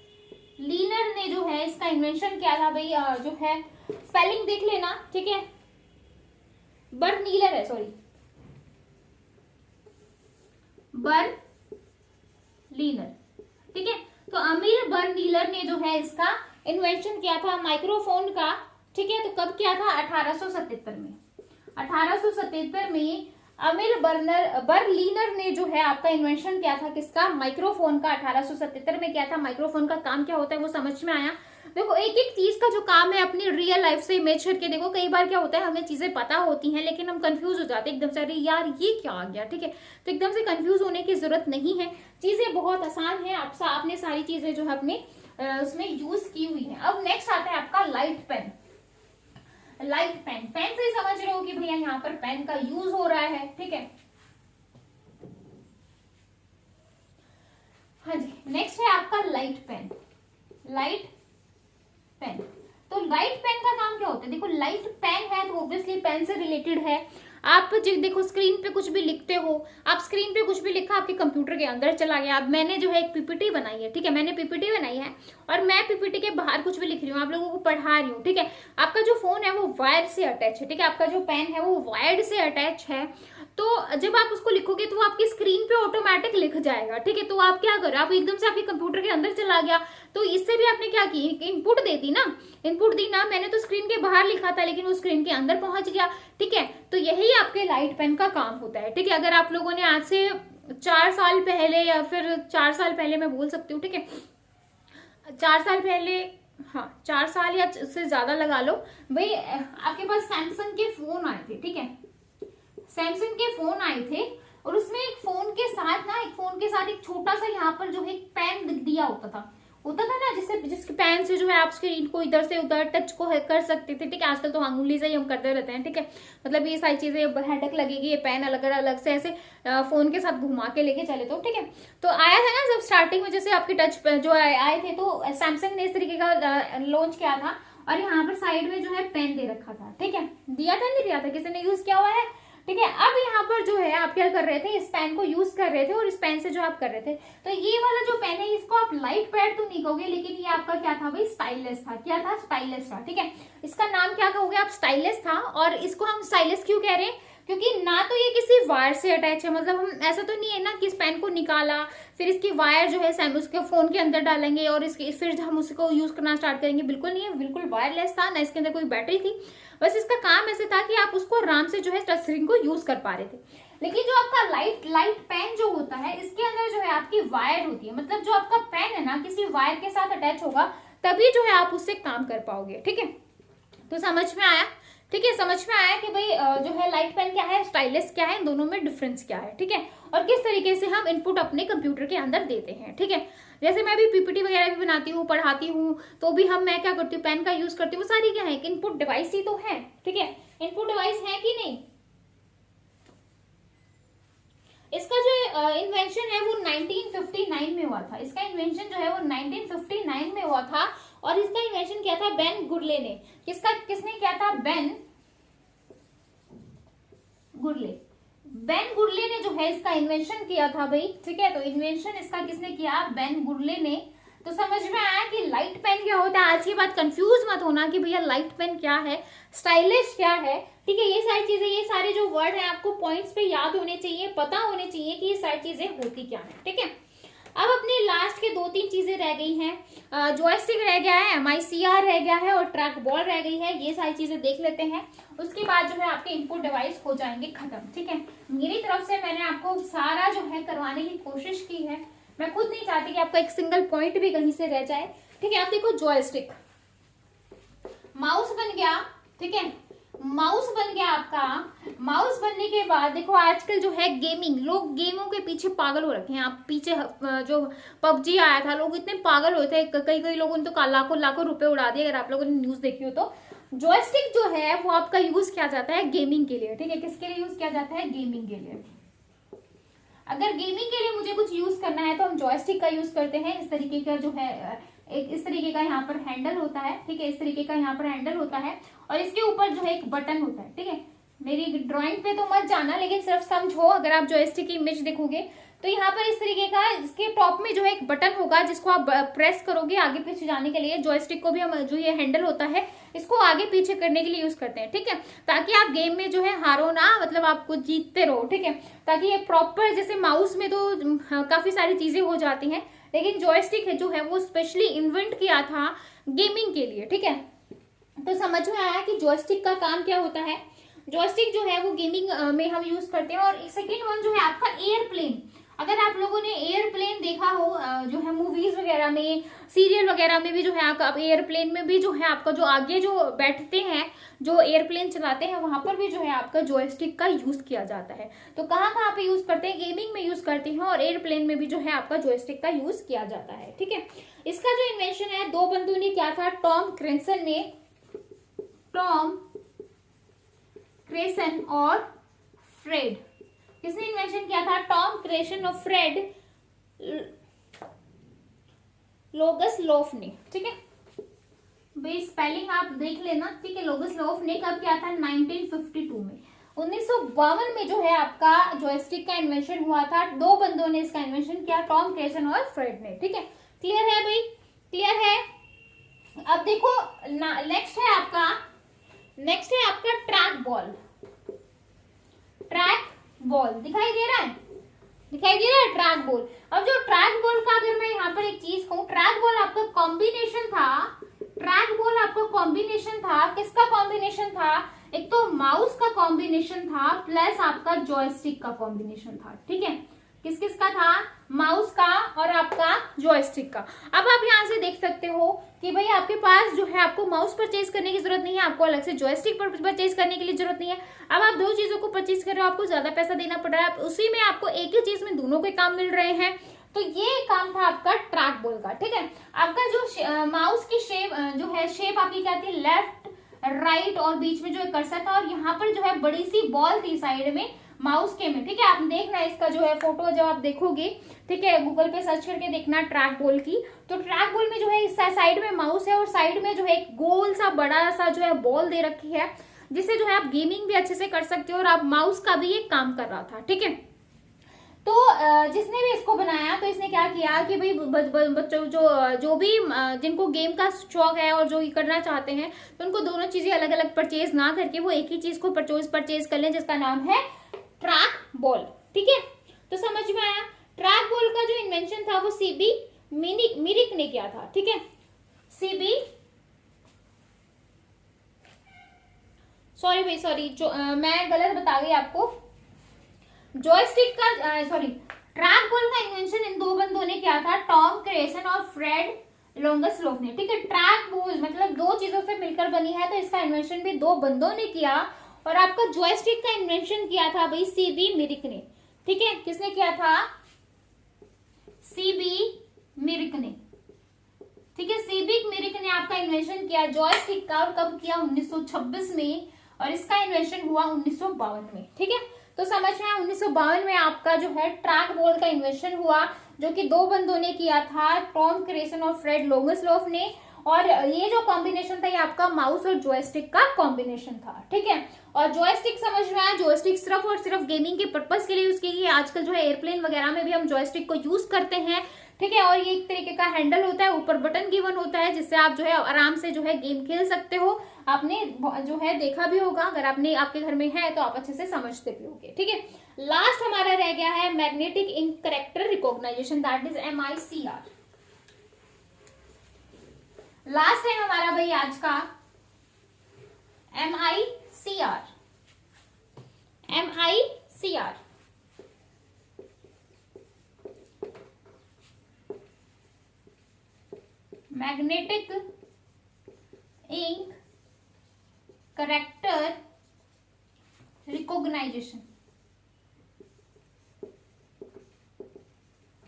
लीनर ने जो है इसका इन्वेंशन किया था भाई, जो है स्पेलिंग देख लेना, ठीक है, बर्नीलर है, सॉरी बर्लीनर, ठीक है। तो अमिल बर्नीलर ने जो है इसका इन्वेंशन किया था माइक्रोफोन का, ठीक है। तो कब किया था, 1877 में। 1877 में अमिल बर्लिनर ने जो है आपका इन्वेंशन किया था किसका, माइक्रोफोन का। 1877 में किया था। माइक्रोफोन का काम क्या होता है वो समझ में आया। देखो एक एक चीज का जो काम है अपनी रियल लाइफ से इमेज करके देखो। कई बार क्या होता है हमें चीजें पता होती हैं लेकिन हम कंफ्यूज हो जाते हैं एकदम से, अरे यार ये क्या आ गया, ठीक है। तो एकदम से कंफ्यूज होने की जरूरत नहीं है, चीजें बहुत आसान है। आपने सारी चीजें जो है अपने उसमें यूज की हुई है। अब नेक्स्ट आता है आपका light pen. Light pen, pen से समझ रहे हो कि भैया यहाँ पर पेन का यूज हो रहा है, ठीक है। हाँ जी, नेक्स्ट है आपका लाइट पेन। लाइट पेन, तो लाइट पेन का काम क्या होता है, देखो लाइट पेन है तो ऑब्वियसली पेन से रिलेटेड है। आप देखो स्क्रीन पे कुछ भी लिखते हो, आप स्क्रीन पे कुछ भी लिखा आपके कंप्यूटर के अंदर चला गया। अब मैंने जो है एक पीपीटी बनाई है, ठीक है, मैंने पीपीटी बनाई है और मैं पीपीटी के बाहर कुछ भी लिख रही हूँ, आप लोगों को पढ़ा रही हूँ, ठीक है। आपका जो फोन है वो वायर से अटैच है, ठीक है, आपका जो पेन है वो वायर्ड से अटैच है। तो जब आप उसको लिखोगे तो वो आपकी स्क्रीन पे ऑटोमेटिक लिख जाएगा, ठीक है। तो आप क्या करो, आप एकदम से आपके कंप्यूटर के अंदर चला गया तो इससे भी आपने क्या की, इनपुट दे दी ना, इनपुट दी ना। मैंने तो स्क्रीन के बाहर लिखा था लेकिन वो स्क्रीन के अंदर पहुंच गया, ठीक है। तो यही आपके लाइट पेन का काम होता है, ठीक है। अगर आप लोगों ने आज से 4 साल पहले या फिर 4 साल पहले मैं बोल सकती हूँ, ठीक है, 4 साल पहले, हाँ 4 साल या उससे ज्यादा लगा लो भाई, आपके पास सैमसंग के फोन आए थे, ठीक है, सैमसंग के फोन आए थे और उसमें एक फोन के साथ एक छोटा सा यहाँ पर जो है एक पेन दिया होता था ना, जिसके पेन से जो है आप स्क्रीन को इधर से उधर टच को कर सकते थे, ठीक है। आजकल तो अंगुली से ही हम करते रहते हैं, ठीक है। मतलब ये सारी चीजें हेडक लगेगी, ये पेन अलग अलग से ऐसे फोन के साथ घुमा के लेके चले तो, ठीक है। तो आया था ना जब स्टार्टिंग में जैसे आपके टच जो आए थे तो सैमसंग ने इस तरीके का लॉन्च किया था और यहाँ पर साइड में जो है पेन दे रखा था, ठीक है। दिया था नहीं दिया था, किसी ने यूज किया हुआ है, ठीक है। अब यहाँ पर जो है आप क्या कर रहे थे, इस पेन को यूज कर रहे थे और इस पेन से जो आप कर रहे थे, तो ये वाला जो पेन है इसको आप लाइट पैड तो नहीं कहोगे लेकिन ये आपका क्या था भाई, स्टाइलिस था। क्या था, स्टाइलिस था, ठीक है। इसका नाम क्या कहोगे आप, स्टाइलिस था। और इसको हम स्टाइलिस क्यों कह रहे हैं, क्योंकि ना तो ये किसी वायर से अटैच है, मतलब हम ऐसा तो नहीं है ना कि इस पेन को निकाला फिर इसकी वायर जो है उसके फोन के अंदर डालेंगे और इसके फिर हम उसको यूज करना स्टार्ट करेंगे, बिल्कुल नहीं है, बिल्कुल वायरलेस था, ना इसके अंदर कोई बैटरी थी। बस इसका काम ऐसे था कि आप उसको आराम से जो है टच स्क्रीन को यूज कर पा रहे थे। लेकिन जो आपका लाइट पेन जो होता है इसके अंदर जो है आपकी वायर होती है, मतलब जो आपका पेन है ना किसी वायर के साथ अटैच होगा तभी जो है आप उससे काम कर पाओगे, ठीक है। तो समझ में आया, ठीक है, समझ में आया कि भाई जो है लाइट पेन क्या है, स्टाइलिस क्या है, इन दोनों में डिफरेंस क्या है, ठीक है। और किस तरीके से हम इनपुट अपने कंप्यूटर के अंदर देते हैं, ठीक है। जैसे मैं भी पीपीटी वगैरह भी बनाती हूँ, पढ़ाती हूँ, तो भी मैं क्या करती हूँ, पेन का यूज करती हूँ। वो सारी क्या है, इनपुट डिवाइस ही तो है, ठीक है। इनपुट डिवाइस है कि नहीं। इसका जो इन्वेंशन है वो 1959 में हुआ था। इसका इन्वेंशन जो है वो 1959 में हुआ था और इसका इन्वेंशन किया था बेन गुडले ने। किसने किया था, बेन गुडले ने जो है इसका इन्वेंशन किया था भाई, ठीक है। तो इन्वेंशन इसका किसने किया, बेन गुडले ने। तो समझ में आया कि लाइट पेन क्या होता है। आज की बात कंफ्यूज मत होना कि भैया लाइट पेन क्या है, स्टाइलिश क्या है, ठीक है। ये सारी चीजें, ये सारे जो वर्ड है आपको पॉइंट्स पे याद होने चाहिए, पता होने चाहिए कि ये सारी चीजें होती क्या है, ठीक है। अब अपने लास्ट के 2-3 चीजें रह गई हैं। जॉयस्टिक रह गया है, MICR रह गया है और ट्रैक बॉल रह गई है। ये सारी चीजें देख लेते हैं, उसके बाद जो है आपके इनपुट डिवाइस हो जाएंगे खत्म, ठीक है। मेरी तरफ से मैंने आपको सारा जो है करवाने की कोशिश की है। मैं खुद नहीं चाहती कि आपका एक सिंगल पॉइंट भी कहीं से रह जाए, ठीक है। आप देखो जॉयस्टिक, माउस बन गया, ठीक है, माउस बन गया आपका। माउस बनने के बाद देखो आजकल जो है गेमिंग, लोग गेमों के पीछे पागल हो रखे हैं। आप पीछे जो PUBG आया था, लोग इतने पागल हुए थे, कई लोगों ने तो लाखों रुपए उड़ा दिए। अगर आप लोगों ने न्यूज देखी हो तो जॉयस्टिक जो है वो आपका यूज किया जाता है गेमिंग के लिए, ठीक है। किसके लिए यूज किया जाता है, गेमिंग के लिए। अगर गेमिंग के लिए मुझे कुछ यूज करना है तो हम जॉयस्टिक का यूज करते हैं। इस तरीके का जो है एक इस तरीके का यहाँ पर हैंडल होता है, ठीक है, इस तरीके का यहाँ पर हैंडल होता है और इसके ऊपर जो है एक बटन होता है, ठीक है। मेरी ड्राइंग पे तो मत जाना लेकिन सिर्फ समझो। अगर आप जॉयस्टिक की इमेज देखोगे तो यहाँ पर इस तरीके का इसके टॉप में जो है एक बटन होगा जिसको आप प्रेस करोगे आगे पीछे जाने के लिए। जॉयस्टिक को भी हम जो ये हैंडल होता है इसको आगे पीछे करने के लिए यूज करते हैं, ठीक है, ताकि आप गेम में जो है हारो ना, मतलब आपको जीतते रहो, ठीक है। ताकि ये प्रॉपर, जैसे माउस में तो काफी सारी चीजें हो जाती हैं लेकिन जॉयस्टिक है जो है वो स्पेशली इन्वेंट किया था गेमिंग के लिए, ठीक है। तो समझ में आया कि जॉयस्टिक का काम क्या होता है। जॉयस्टिक जो है वो गेमिंग में हम यूज करते हैं। और सेकेंड वन जो है आपका एयरप्लेन। अगर आप लोगों ने एयरप्लेन देखा हो जो है मूवीज वगैरह में, सीरियल वगैरह में भी जो है आपका एयरप्लेन में भी जो है आपका जो आगे जो बैठते हैं, जो एयरप्लेन चलाते हैं, वहां पर भी जो है आपका जॉयस्टिक का यूज किया जाता है। तो कहाँ कहाँ पे यूज करते हैं? गेमिंग में यूज करते हैं और एयरप्लेन में भी जो है आपका जॉयस्टिक का यूज किया जाता है। ठीक है, इसका जो इन्वेंशन है दो बंदों ने किया था, टॉम क्रेसन और फ्रेड। किसने इन्वेंशन किया था? टॉम क्रेसन और फ्रेड लोगसलोफ ने। ठीक है भाई, स्पेलिंग आप देख लेना। ठीक है, लोगसलोफ ने कब किया था? 1952 में। 1952 में जो है आपका जॉयस्टिक का इन्वेंशन हुआ था। दो बंदों ने इसका इन्वेंशन किया, टॉम क्रेसन और फ्रेड ने। ठीक है, क्लियर है भाई? क्लियर है। अब देखो नेक्स्ट है आपका ट्रैक बॉल। ट्रैक बॉल दिखाई दे रहा है? दिखाई दे रहा है ट्रैक बॉल। अब जो ट्रैक बॉल का अगर मैं यहाँ पर एक चीज कहूँ, ट्रैक बॉल आपका कॉम्बिनेशन था। ट्रैक बॉल आपका कॉम्बिनेशन था, किसका कॉम्बिनेशन था? एक तो माउस का कॉम्बिनेशन था प्लस आपका जॉयस्टिक का कॉम्बिनेशन था। ठीक है, किस किस का था? माउस का और आपका जॉयस्टिक का। अब आप यहाँ से देख सकते हो कि भाई आपके पास जो है आपको माउस परचेज करने की जरूरत नहीं है, आपको अलग से जॉयस्टिक पर परचेज करने के लिए जरूरत नहीं है। अब आप दो चीजों को परचेज कर रहे हो, आपको ज्यादा पैसा देना पड़ रहा है, उसी में आपको एक ही चीज में दोनों के काम मिल रहे हैं। तो ये काम था आपका ट्रैक बॉल का। ठीक है, आपका जो माउस की शेप जो है, शेप आपकी क्या थी? लेफ्ट राइट और बीच में जो एक कर्सर था और यहाँ पर जो है बड़ी सी बॉल थी साइड में माउस के में। ठीक है, आप देखना इसका जो है फोटो जब आप देखोगे, ठीक है, गूगल पे सर्च करके देखना ट्रैक बॉल की। तो ट्रैक बॉल में जो है इस साइड में माउस है और साइड में जो है एक गोल सा बड़ा सा जो है बॉल दे रखी है, जिससे जो है आप गेमिंग भी अच्छे से कर सकते हो और आप माउस का भी एक काम कर रहा था। ठीक है, तो जिसने भी इसको बनाया तो इसने क्या किया कि भाई बच्चों जो भी जिनको गेम का शौक है और जो ये करना चाहते हैं, तो उनको दोनों चीजें अलग अलग परचेज ना करके वो एक ही चीज को परचेज कर लें, जिसका नाम है ट्रैक बॉल। ठीक है, तो समझ में आया? ट्रैक बॉल का जो इन्वेंशन था वो सीबी मिरिक ने किया था। ठीक है, सॉरी जो मैं गलत बता गई आपको। जॉयस्टिक का ट्रैक बॉल का इन्वेंशन इन दो बंदों ने किया था, टॉम क्रेसन और फ्रेड लोंगसलोफ ने। ठीक है, ट्रैक बॉल मतलब दो चीजों से मिलकर बनी है, तो इसका इन्वेंशन भी दो बंदों ने किया। और आपका जॉयस्टिक का इन्वेंशन किया था भाई सीबी मिरिक ने। ठीक है, किसने किया था? सीबी मिरिक ने। ठीक है, सीबी मिरिक ने आपका इन्वेंशन किया जॉयस्टिक का। और कब किया? 1926 में। और इसका इन्वेंशन हुआ 1952 में। ठीक है, तो समझ में आया? 1952 में आपका जो है ट्रैक बॉल का इन्वेंशन हुआ, जो कि दो बंदों ने किया था, टॉम क्रेसन और फ्रेड लोंगसलोफ ने। और ये जो कॉम्बिनेशन था ये आपका माउस और जॉयस्टिक का कॉम्बिनेशन था। ठीक है, और जॉयस्टिक समझ में आया? जॉयस्टिक सिर्फ और सिर्फ गेमिंग के पर्पस के लिए यूज की गई। आजकल जो है एयरप्लेन वगैरह में भी हम जॉयस्टिक को यूज करते हैं। ठीक है, और ये एक तरीके का हैंडल होता है, ऊपर बटन गिवन होता है, जिससे आप जो है आराम से जो है गेम खेल सकते हो। आपने जो है देखा भी होगा, अगर आपने आपके घर में है तो आप अच्छे से समझते भी होंगे। ठीक है, लास्ट हमारा रह गया है magnetic ink character recognition, that is MICR। Last है हमारा भाई आज का MICR। Magnetic ink character recognition.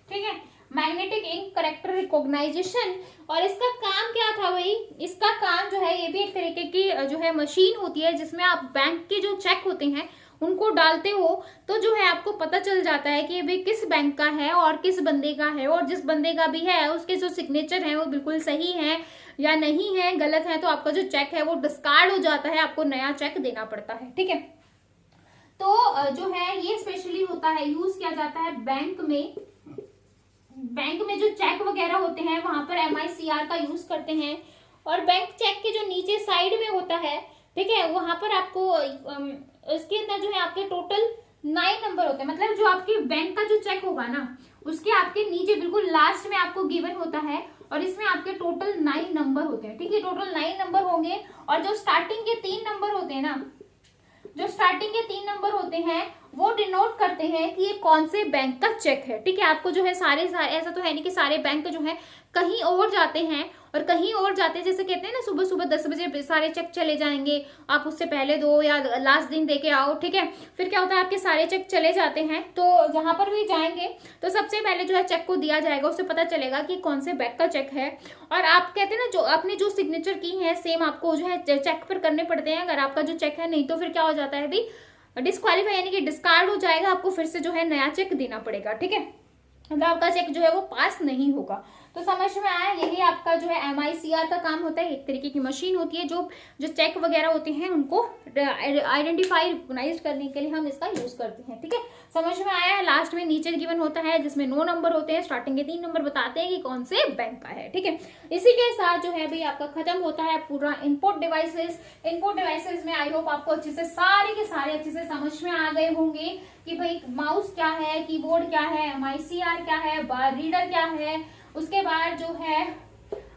ठीक है, मैग्नेटिक इंक कैरेक्टर रिकॉग्नाइजेशन। और इसका काम क्या था भाई? इसका काम जो है ये भी एक तरीके की जो है मशीन होती है, जिसमें आप बैंक के जो चेक होते हैं उनको डालते हो, तो जो है आपको पता चल जाता है कि भाई किस बैंक का है और किस बंदे का है, और जिस बंदे का भी है उसके जो सिग्नेचर है वो बिल्कुल सही है या नहीं है, गलत है, तो आपका जो चेक है वो डिस्कार्ड हो जाता है, आपको नया चेक देना पड़ता है। ठीक है, तो जो है ये स्पेशली होता है, यूज किया जाता है बैंक में जो चेक वगैरह होते हैं वहां पर MICR का यूज करते हैं। और बैंक चेक के जो नीचे साइड में होता है, ठीक है, वहां पर आपको इसके अंदर जो है आपके टोटल 9 नंबर होते हैं। मतलब जो आपके बैंक का जो चेक होगा ना, उसके आपके नीचे बिल्कुल लास्ट में आपको गिवन होता है, और इसमें आपके टोटल 9 नंबर होते हैं। ठीक है, टोटल 9 नंबर होंगे। और जो स्टार्टिंग के 3 नंबर होते हैं ना, जो स्टार्टिंग के 3 नंबर होते हैं वो डिनोट करते हैं कि ये कौन से बैंक का चेक है। ठीक है, आपको जो है सारे ऐसा तो है नहीं कि सारे बैंक जो है कहीं और जाते हैं, और कहीं और जाते हैं जैसे कहते हैं ना सुबह सुबह 10 बजे सारे चेक चले जाएंगे, आप उससे पहले दो या लास्ट दिन दे के आओ। ठीक है, फिर क्या होता है आपके सारे चेक चले जाते हैं, तो जहां पर भी जाएंगे तो सबसे पहले जो है चेक को दिया जाएगा, उससे पता चलेगा कि कौन से बैंक का चेक है। और आप कहते हैं ना जो आपने जो सिग्नेचर की है सेम आपको जो है चेक पर करने पड़ते हैं अगर आपका जो चेक है, नहीं तो फिर क्या हो जाता है अभी डिस्क्वालीफाई यानी कि डिस्कार्ड हो जाएगा, आपको फिर से जो है नया चेक देना पड़ेगा। ठीक है, मतलब आपका चेक जो है वो पास नहीं होगा। तो समझ में आया, यही आपका जो है MICR का काम होता है। एक तरीके की मशीन होती है जो चेक वगैरह होते हैं उनको आइडेंटिफाई रिकॉग्नाइज करने के लिए हम इसका यूज करते हैं। ठीक है, समझ में आया। लास्ट में नीचे गिवन होता है जिसमें 9 नंबर होते हैं, स्टार्टिंग के 3 नंबर बताते हैं कि कौन से बैंक का है। ठीक है, इसी के साथ जो है भाई आपका खत्म होता है पूरा इनपुट डिवाइसेस। इनपुट डिवाइसेस में आई होप आपको अच्छे से सारे के सारे अच्छे से समझ में आ गए होंगे कि भाई माउस क्या है, कीबोर्ड क्या है, MICR क्या है, बार रीडर क्या है, उसके बाद जो है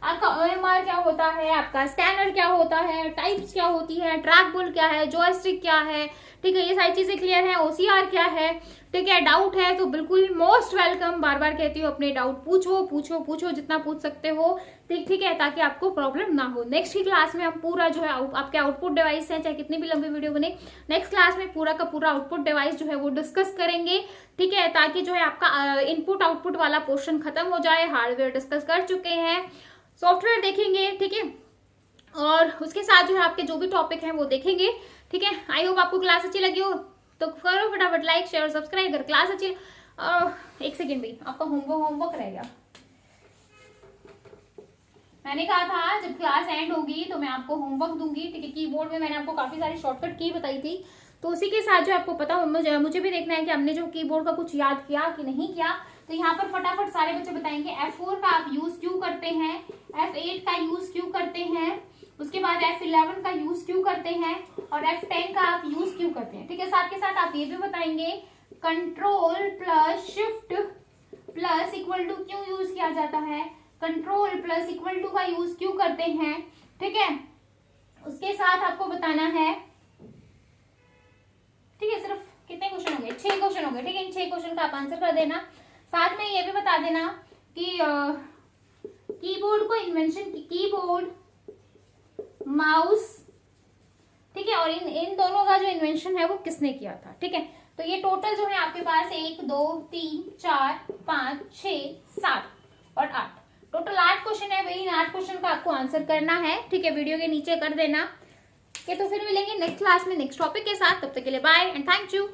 आपका OMR क्या होता है, आपका स्कैनर क्या होता है, टाइप्स क्या होती है, ट्रैक बॉल क्या है, जॉयस्टिक क्या है। ठीक है, ये सारी चीजें क्लियर है। OCR क्या है। ठीक है, डाउट है तो बिल्कुल मोस्ट वेलकम, बार बार कहती हूँ अपने डाउट पूछो पूछो पूछो जितना पूछ सकते हो। ठीक है, ताकि आपको प्रॉब्लम ना हो। नेक्स्ट की क्लास में हम पूरा जो है आपके आउटपुट डिवाइस है, चाहे कितनी भी लंबी वीडियो बने, नेक्स्ट क्लास में पूरा का पूरा आउटपुट डिवाइस जो है वो डिस्कस करेंगे। ठीक है, ताकि जो है आपका इनपुट आउटपुट वाला पोर्शन खत्म हो जाए। हार्डवेयर डिस्कस कर चुके हैं, सॉफ्टवेयर देखेंगे। ठीक है, और उसके साथ जो है आपके जो भी टॉपिक हैं वो देखेंगे। ठीक है, आई होप आपको क्लास अच्छी लगी हो तो करो फटाफट लाइक शेयर और सब्सक्राइब। अगर क्लास अच्छी एक सेकेंड भी आपका होमवर्क रह गया। मैंने कहा था जब क्लास एंड होगी तो मैं आपको होमवर्क दूंगी। ठीक है, कीबोर्ड में मैंने आपको काफी सारी शॉर्टकट की बताई थी, तो उसी के साथ जो आपको पता हो मुझे भी देखना है कि हमने जो कीबोर्ड का कुछ याद किया कि नहीं किया। तो यहाँ पर फटाफट सारे बच्चे बताएंगे F4 का आप यूज क्यों करते हैं, F8 का यूज क्यों करते हैं, उसके बाद F11 का यूज क्यों करते हैं, और F10 का आप यूज क्यों करते हैं। ठीक है, साथ के साथ आप ये भी बताएंगे control plus shift plus equal to क्यों यूज किया जाता है, कंट्रोल प्लस इक्वल टू का यूज क्यों करते हैं। ठीक है, उसके साथ आपको बताना है। ठीक है, सिर्फ कितने क्वेश्चन हो गए, 6 क्वेश्चन हो गए। ठीक है, इन 6 क्वेश्चन का आप आंसर कर देना। साथ में ये भी बता देना कि कीबोर्ड को इन्वेंशन, कीबोर्ड माउस, ठीक है, और इन दोनों का जो इन्वेंशन है वो किसने किया था। ठीक है, तो ये टोटल जो है आपके पास 1 2 3 4 5 6 7 और 8, टोटल 8 क्वेश्चन है भाई। इन 8 क्वेश्चन का आपको आंसर करना है। ठीक है, वीडियो के नीचे कर देना। तो फिर मिलेंगे नेक्स्ट क्लास में नेक्स्ट टॉपिक के साथ। तब तक के लिए बाय एंड थैंक यू।